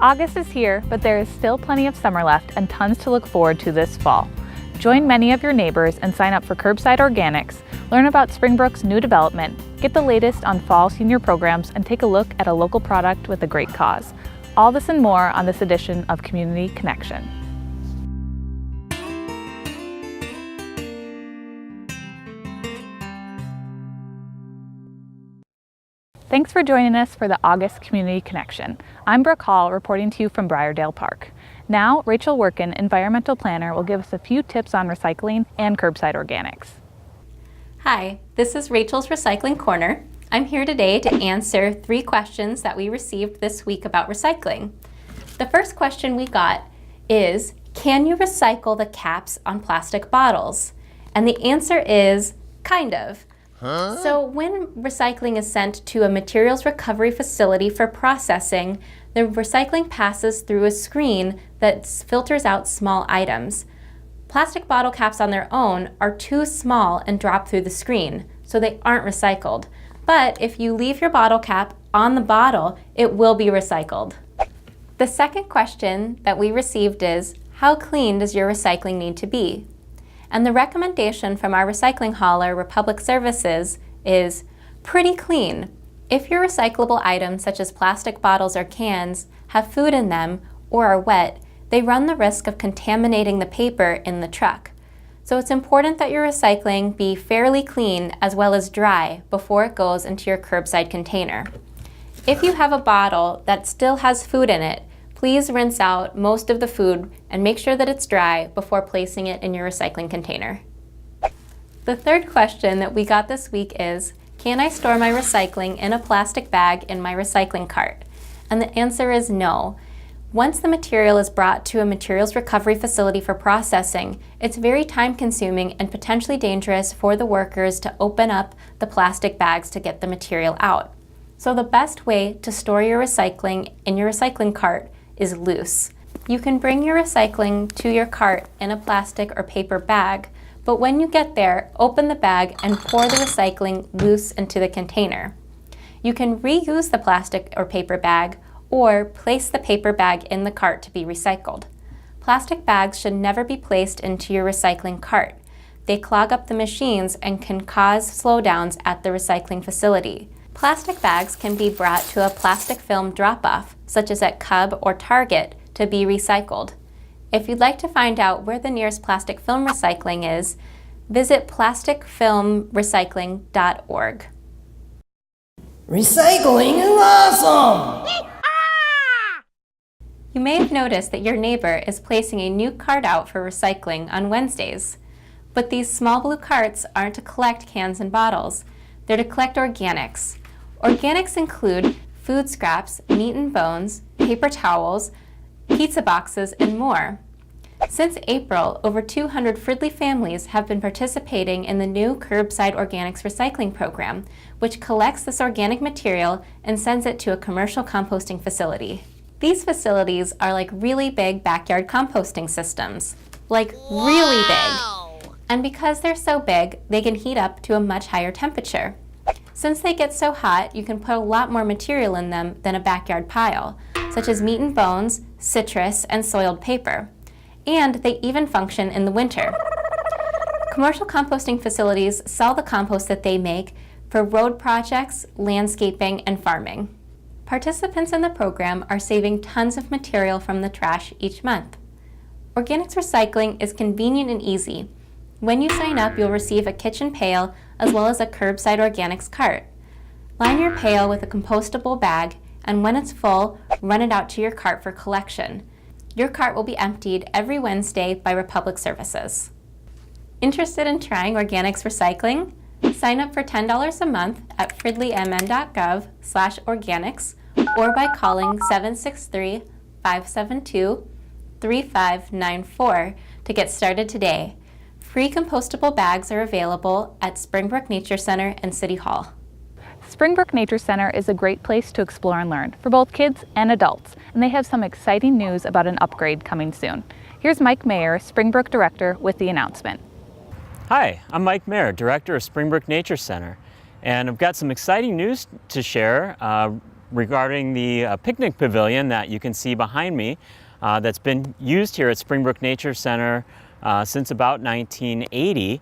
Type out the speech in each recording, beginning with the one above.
August is here, but there is still plenty of summer left and tons to look forward to this fall. Join many of your neighbors and sign up for Curbside Organics, learn about Springbrook's new development, get the latest on fall senior programs, and take a look at a local product with a great cause. All this and more on this edition of Community Connection. Thanks for joining us for the August Community Connection. I'm Brooke Hall, reporting to you from Briardale Park. Now, Rachel Workin, environmental planner, will give us a few tips on recycling and curbside organics. Hi, this is Rachel's Recycling Corner. I'm here today to answer 3 questions that we received this week about recycling. The first question we got is, can you recycle the caps on plastic bottles? And the answer is, kind of. So when recycling is sent to a materials recovery facility for processing, the recycling passes through a screen that filters out small items. Plastic bottle caps on their own are too small and drop through the screen, so they aren't recycled. But if you leave your bottle cap on the bottle, it will be recycled. The second question that we received is, how clean does your recycling need to be? And the recommendation from our recycling hauler, Republic Services, is pretty clean. If your recyclable items, such as plastic bottles or cans, have food in them or are wet, they run the risk of contaminating the paper in the truck. So it's important that your recycling be fairly clean as well as dry before it goes into your curbside container. If you have a bottle that still has food in it, please rinse out most of the food and make sure that it's dry before placing it in your recycling container. The third question that we got this week is, can I store my recycling in a plastic bag in my recycling cart? And the answer is no. Once the material is brought to a materials recovery facility for processing, it's very time-consuming and potentially dangerous for the workers to open up the plastic bags to get the material out. So the best way to store your recycling in your recycling cart is loose. You can bring your recycling to your cart in a plastic or paper bag, but when you get there, open the bag and pour the recycling loose into the container. You can reuse the plastic or paper bag or place the paper bag in the cart to be recycled. Plastic bags should never be placed into your recycling cart. They clog up the machines and can cause slowdowns at the recycling facility. Plastic bags can be brought to a plastic film drop-off, such as at Cub or Target, to be recycled. If you'd like to find out where the nearest plastic film recycling is, visit plasticfilmrecycling.org. Recycling is awesome! You may have noticed that your neighbor is placing a new cart out for recycling on Wednesdays. But these small blue carts aren't to collect cans and bottles. They're to collect organics. Organics include food scraps, meat and bones, paper towels, pizza boxes, and more. Since April, over 200 Fridley families have been participating in the new Curbside Organics Recycling Program, which collects this organic material and sends it to a commercial composting facility. These facilities are like really big backyard composting systems. Like really big. And because they're so big, they can heat up to a much higher temperature. Since they get so hot, you can put a lot more material in them than a backyard pile, such as meat and bones, citrus, and soiled paper. And they even function in the winter. Commercial composting facilities sell the compost that they make for road projects, landscaping, and farming. Participants in the program are saving tons of material from the trash each month. Organics recycling is convenient and easy. When you sign up, you'll receive a kitchen pail as well as a curbside organics cart. Line your pail with a compostable bag, and when it's full, run it out to your cart for collection. Your cart will be emptied every Wednesday by Republic Services. Interested in trying organics recycling? Sign up for $10 a month at fridleymn.gov/organics or by calling 763-572-3594 to get started today. Free compostable bags are available at Springbrook Nature Center and City Hall. Springbrook Nature Center is a great place to explore and learn for both kids and adults, and they have some exciting news about an upgrade coming soon. Here's Mike Mayer, Springbrook Director, with the announcement. Hi, I'm Mike Mayer, Director of Springbrook Nature Center, and I've got some exciting news to share regarding the picnic pavilion that you can see behind me that's been used here at Springbrook Nature Center since about 1980.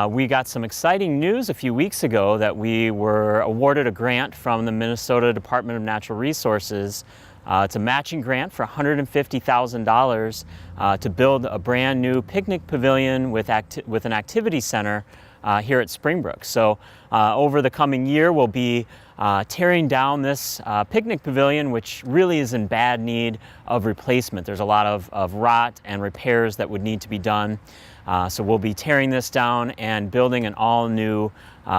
We got some exciting news a few weeks ago that we were awarded a grant from the Minnesota Department of Natural Resources. It's a matching grant for $150,000 to build a brand new picnic pavilion with an activity center here at Springbrook. So over the coming year, we'll be tearing down this picnic pavilion, which really is in bad need of replacement. There's a lot of rot and repairs that would need to be done. So we'll be tearing this down and building an all-new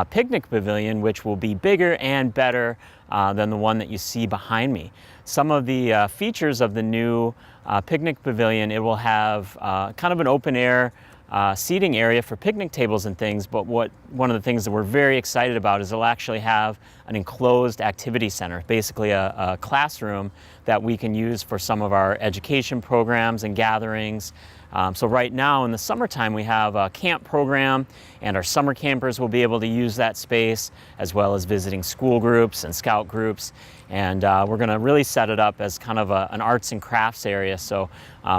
picnic pavilion, which will be bigger and better than the one that you see behind me. Some of the features of the new picnic pavilion, it will have kind of an open-air seating area for picnic tables and things, but one of the things that we're very excited about is it'll actually have an enclosed activity center, basically a classroom that we can use for some of our education programs and gatherings. So right now in the summertime we have a camp program, and our summer campers will be able to use that space, as well as visiting school groups and scout groups. And we're going to really set it up as kind of an arts and crafts area, so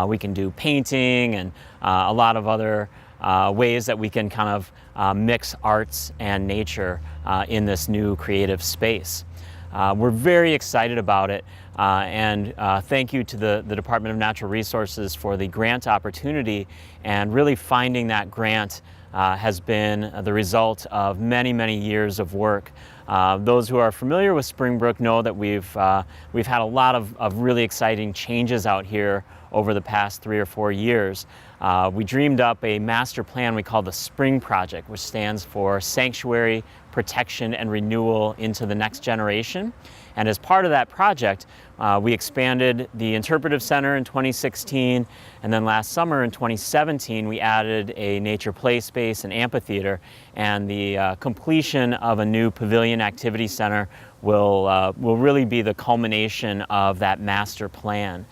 we can do painting and a lot of other ways that we can kind of mix arts and nature in this new creative space. We're very excited about it, and thank you to the Department of Natural Resources for the grant opportunity. And really finding that grant has been the result of many, many years of work. Those who are familiar with Springbrook know that we've had a lot of really exciting changes out here over the past 3 or 4 years. We dreamed up a master plan we call the Spring Project, which stands for Sanctuary, Protection, and Renewal into the Next Generation. And as part of that project, we expanded the Interpretive Center in 2016, and then last summer in 2017 we added a nature play space and amphitheater, and the completion of a new pavilion activity center will really be the culmination of that master plan.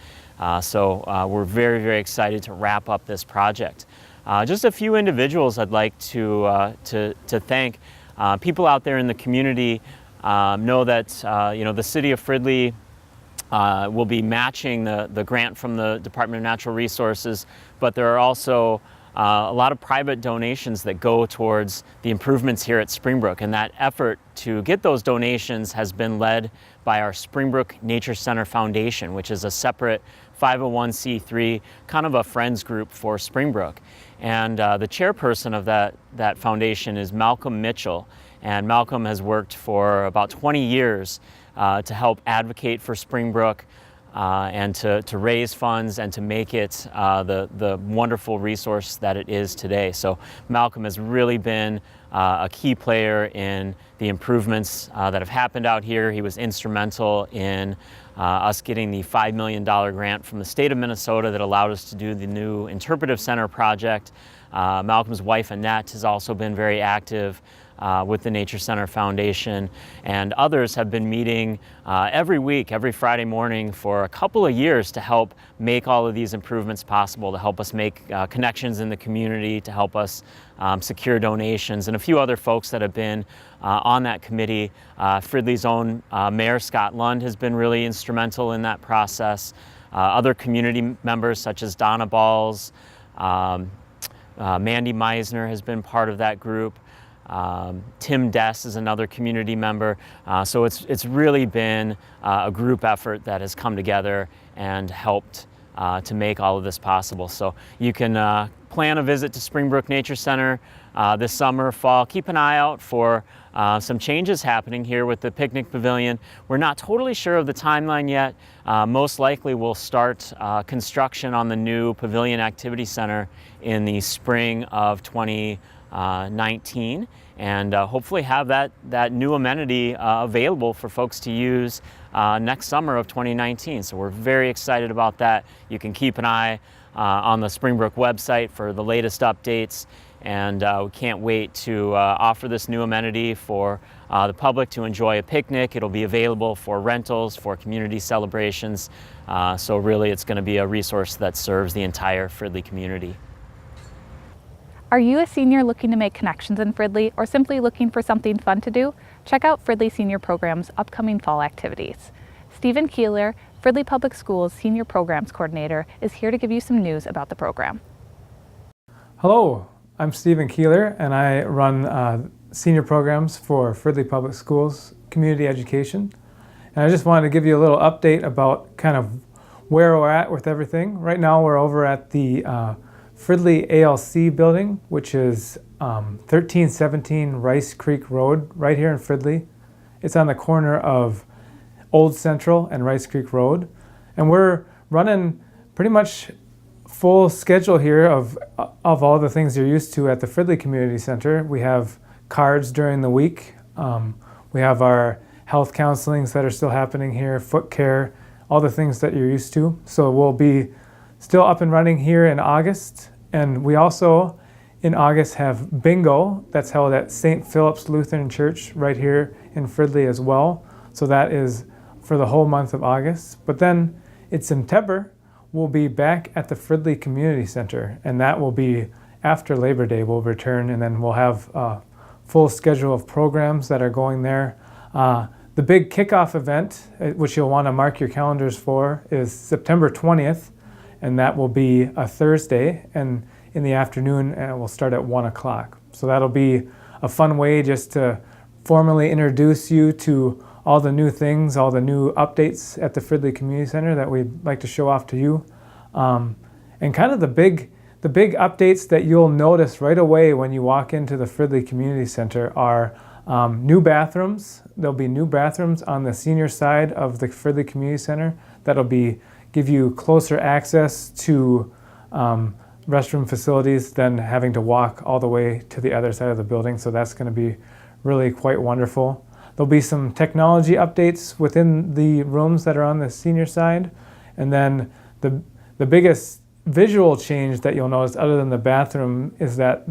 So we're very, very excited to wrap up this project. Just a few individuals I'd like to thank. People out there in the community know that the city of Fridley will be matching the grant from the Department of Natural Resources, but there are also a lot of private donations that go towards the improvements here at Springbrook, and that effort to get those donations has been led by our Springbrook Nature Center Foundation, which is a separate 501c3, kind of a friends group for Springbrook. And the chairperson of that foundation is Malcolm Mitchell, and Malcolm has worked for about 20 years to help advocate for Springbrook, and to raise funds and to make it the wonderful resource that it is today. So Malcolm has really been a key player in the improvements that have happened out here. He was instrumental in us getting the $5 million grant from the state of Minnesota that allowed us to do the new Interpretive Center project. Malcolm's wife Annette has also been very active with the Nature Center Foundation, and others have been meeting every week, every Friday morning for a couple of years to help make all of these improvements possible, to help us make connections in the community, to help us secure donations, and a few other folks that have been on that committee. Fridley's own Mayor Scott Lund has been really instrumental in that process. Other community members such as Donna Balls, Mandy Meisner has been part of that group. Tim Dess is another community member. So it's really been a group effort that has come together and helped to make all of this possible. So you can plan a visit to Springbrook Nature Center this summer, fall. Keep an eye out for some changes happening here with the picnic pavilion. We're not totally sure of the timeline yet. Most likely we'll start construction on the new Pavilion Activity Center in the spring of 2019, and hopefully have that new amenity available for folks to use next summer of 2019. So we're very excited about that. You can keep an eye on the Springbrook website for the latest updates, and we can't wait to offer this new amenity for the public to enjoy a picnic. It'll be available for rentals, for community celebrations. So really it's going to be a resource that serves the entire Fridley community. Are you a senior looking to make connections in Fridley or simply looking for something fun to do? Check out Fridley Senior Program's upcoming fall activities. Stephen Keeler, Fridley Public Schools Senior Programs Coordinator, is here to give you some news about the program. Hello, I'm Stephen Keeler and I run senior programs for Fridley Public Schools Community Education. And I just wanted to give you a little update about kind of where we're at with everything. Right now we're over at the Fridley ALC building, which is 1317 Rice Creek Road, right here in Fridley. It's on the corner of Old Central and Rice Creek Road. And we're running pretty much full schedule here of all the things you're used to at the Fridley Community Center. We have cards during the week. We have our health counselings that are still happening here, foot care, all the things that you're used to. So we'll be still up and running here in August. And we also, in August, have bingo that's held at St. Philip's Lutheran Church right here in Fridley as well. So that is for the whole month of August. But then in September, we'll be back at the Fridley Community Center, and that will be after Labor Day. We'll return, and then we'll have a full schedule of programs that are going there. The big kickoff event, which you'll want to mark your calendars for, is September 20th, and that will be a Thursday, and in the afternoon, and it will start at 1 o'clock. So that'll be a fun way just to formally introduce you to all the new things, all the new updates at the Fridley Community Center that we'd like to show off to you. And kind of the big updates that you'll notice right away when you walk into the Fridley Community Center are new bathrooms. There'll be new bathrooms on the senior side of the Fridley Community Center that'll give you closer access to restroom facilities than having to walk all the way to the other side of the building. So that's going to be really quite wonderful. There'll be some technology updates within the rooms that are on the senior side. And then the biggest visual change that you'll notice other than the bathroom is that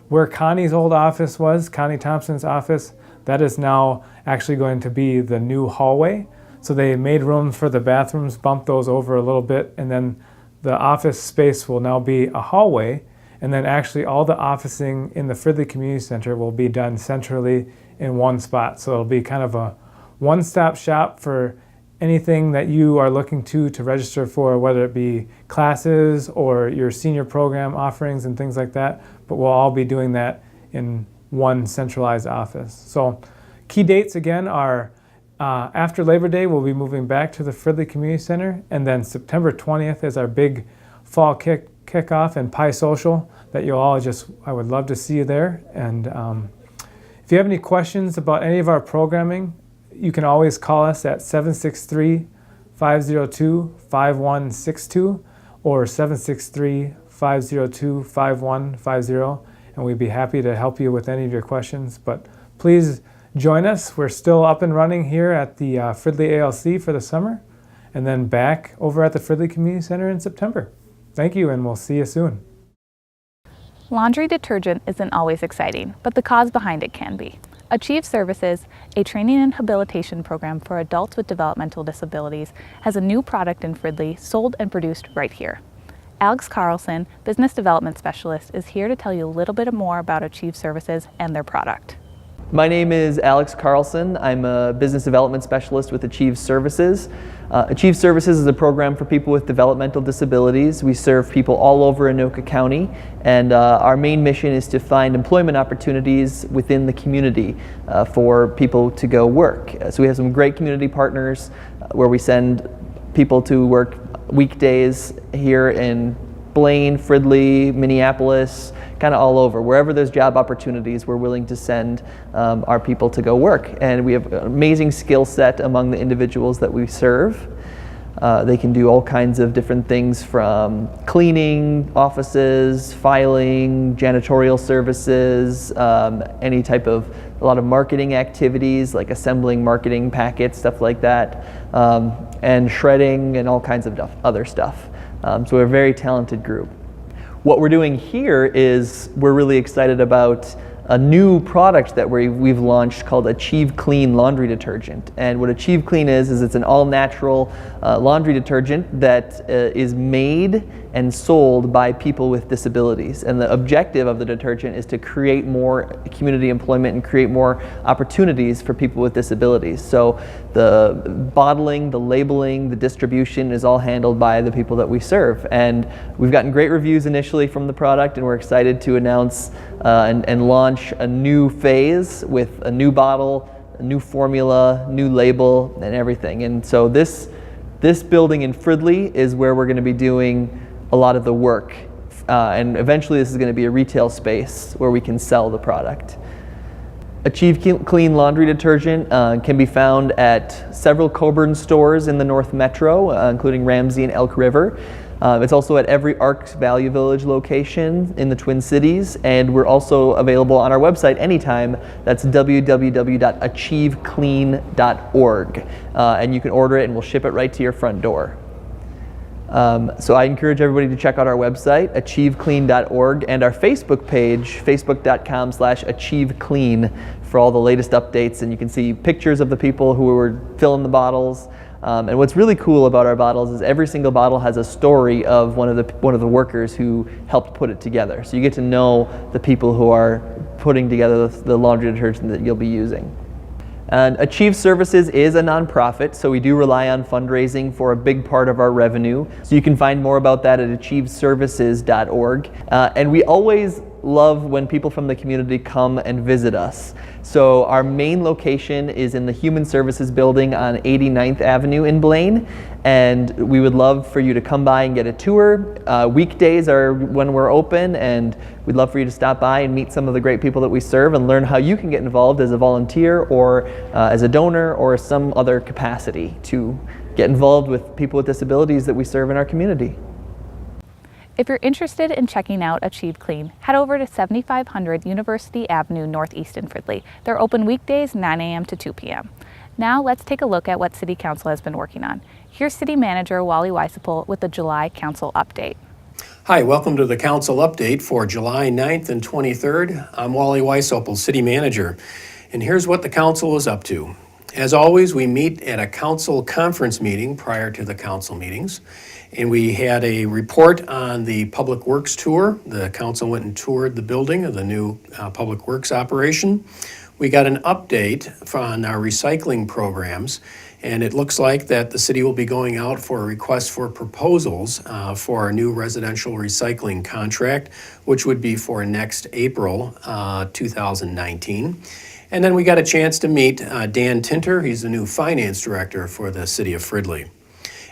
where Connie's old office was, Connie Thompson's office, that is now actually going to be the new hallway. So they made room for the bathrooms, bumped those over a little bit, and then the office space will now be a hallway. And then actually all the officing in the Fridley Community Center will be done centrally in one spot. So it'll be kind of a one-stop shop for anything that you are looking to register for, whether it be classes or your senior program offerings and things like that. But we'll all be doing that in one centralized office. So key dates again are after Labor Day, we'll be moving back to the Fridley Community Center, and then September 20th is our big fall kickoff and pie social that you'll all I would love to see you there. And if you have any questions about any of our programming, you can always call us at 763-502-5162 or 763-502-5150, and we'd be happy to help you with any of your questions. But please join us. We're still up and running here at the Fridley ALC for the summer, and then back over at the Fridley Community Center in September. Thank you, and we'll see you soon. Laundry detergent isn't always exciting, but the cause behind it can be. Achieve Services, a training and habilitation program for adults with developmental disabilities, has a new product in Fridley sold and produced right here. Alex Carlson, Business Development Specialist, is here to tell you a little bit more about Achieve Services and their product. My name is Alex Carlson. I'm a Business Development Specialist with Achieve Services. Achieve Services is a program for people with developmental disabilities. We serve people all over Anoka County, and our main mission is to find employment opportunities within the community for people to go work. So we have some great community partners where we send people to work weekdays here in Blaine, Fridley, Minneapolis, kind of all over. Wherever there's job opportunities, we're willing to send our people to go work. And we have an amazing skill set among the individuals that we serve. They can do all kinds of different things from cleaning offices, filing, janitorial services, any type of, a lot of marketing activities like assembling marketing packets, stuff like that, and shredding and all kinds of other stuff. So we're a very talented group. What we're doing here is we're really excited about a new product that we've launched called Achieve Clean laundry detergent. And what Achieve Clean is it's an all-natural laundry detergent that is made and sold by people with disabilities. And the objective of the detergent is to create more community employment and create more opportunities for people with disabilities. So the bottling, the labeling, the distribution is all handled by the people that we serve. And we've gotten great reviews initially from the product, and we're excited to announce and launch a new phase with a new bottle, a new formula, new label, and everything. And so this building in Fridley is where we're going to be doing a lot of the work. And eventually this is going to be a retail space where we can sell the product. Achieve Clean laundry detergent can be found at several Coburn stores in the North Metro, including Ramsey and Elk River. It's also at every Arcs Value Village location in the Twin Cities, and we're also available on our website anytime. That's www.achieveclean.org, and you can order it and we'll ship it right to your front door. So I encourage everybody to check out our website, achieveclean.org, and our Facebook page, facebook.com/achieveclean, for all the latest updates, and you can see pictures of the people who were filling the bottles. And what's really cool about our bottles is every single bottle has a story of one of the workers who helped put it together. So you get to know the people who are putting together the laundry detergent that you'll be using. And Achieve Services is a nonprofit, so we do rely on fundraising for a big part of our revenue. So you can find more about that at achieveservices.org. And we always love when people from the community come and visit us. So our main location is in the Human Services building on 89th Avenue in Blaine, and we would love for you to come by and get a tour. Weekdays are when we're open, and we'd love for you to stop by and meet some of the great people that we serve and learn how you can get involved as a volunteer or as a donor or some other capacity to get involved with people with disabilities that we serve in our community. If you're interested in checking out Achieve Clean, head over to 7500 University Avenue Northeast in Fridley. They're open weekdays 9 a.m. to 2 p.m. Now let's take a look at what City Council has been working on. Here's City Manager Wally Weisapel with the July Council Update. Hi, welcome to the Council Update for July 9th and 23rd. I'm Wally Weisapel, City Manager, and here's what the Council is up to. As always, we meet at a Council conference meeting prior to the Council meetings. And we had a report on the Public Works tour. The council went and toured the building of the new Public Works operation. We got an update on our recycling programs, and it looks like that the city will be going out for a request for proposals for our new residential recycling contract, which would be for next April 2019. And then we got a chance to meet Dan Tinter. He's the new finance director for the city of Fridley.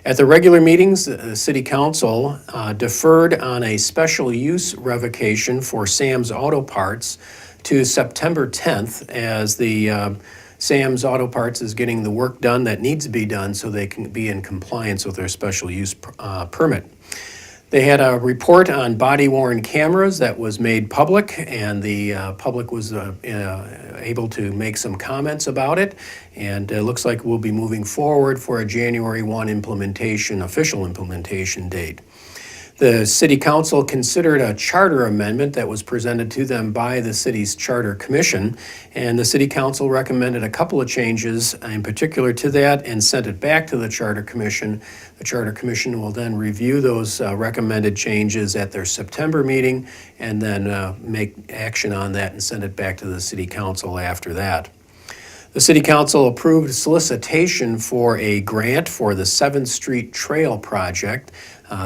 At the regular meetings, the City Council deferred on a special use revocation for Sam's Auto Parts to September 10th as the Sam's Auto Parts is getting the work done that needs to be done so they can be in compliance with their special use permit. They had a report on body-worn cameras that was made public, and the public was able to make some comments about it, and it looks like we'll be moving forward for a January 1 official implementation date. The City Council considered a charter amendment that was presented to them by the city's Charter Commission, and the City Council recommended a couple of changes in particular to that and sent it back to the Charter Commission. The Charter Commission will then review those recommended changes at their September meeting and then make action on that and send it back to the City Council after that. The City Council approved solicitation for a grant for the 7th Street Trail project.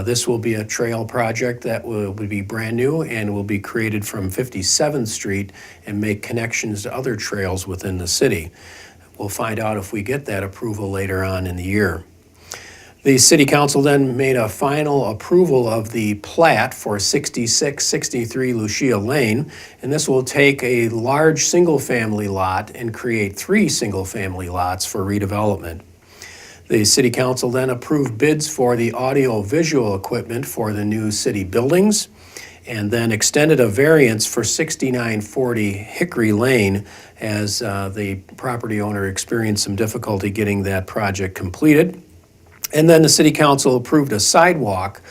This will be a trail project that will be brand new and will be created from 57th Street and make connections to other trails within the city. We'll find out if we get that approval later on in the year. The City Council then made a final approval of the plat for 6663 Lucia Lane, and this will take a large single-family lot and create 3 single-family lots for redevelopment. The City Council then approved bids for the audio-visual equipment for the new city buildings, and then extended a variance for 6940 Hickory Lane as the property owner experienced some difficulty getting that project completed. And then the City Council approved a sidewalk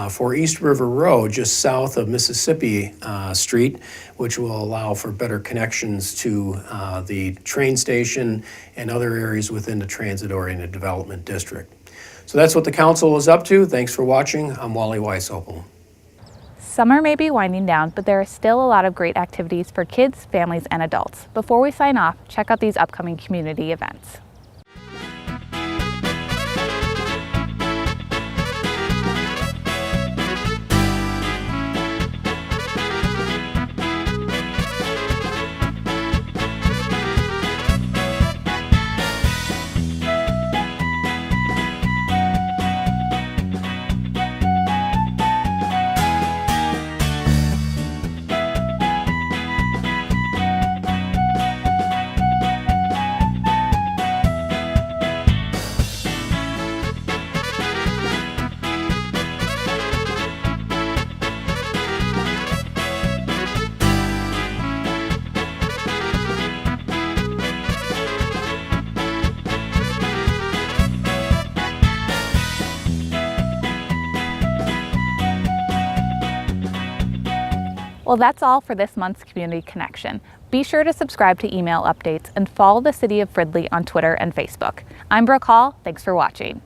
for East River Road, just south of Mississippi Street, which will allow for better connections to the train station and other areas within the transit-oriented development district. So that's what the council is up to. Thanks for watching. I'm Wally Weishaupt. Summer may be winding down, but there are still a lot of great activities for kids, families, and adults. Before we sign off, check out these upcoming community events. Well, that's all for this month's Community Connection. Be sure to subscribe to email updates and follow the City of Fridley on Twitter and Facebook. I'm Brooke Hall. Thanks for watching.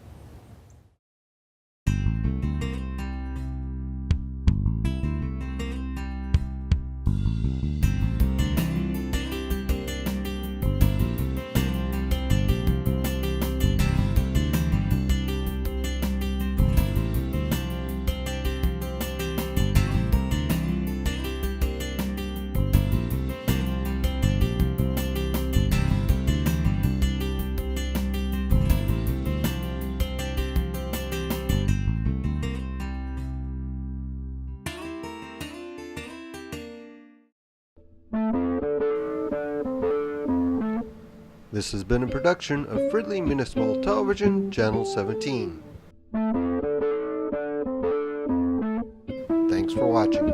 This has been a production of Fridley Municipal Television, Channel 17. Thanks for watching.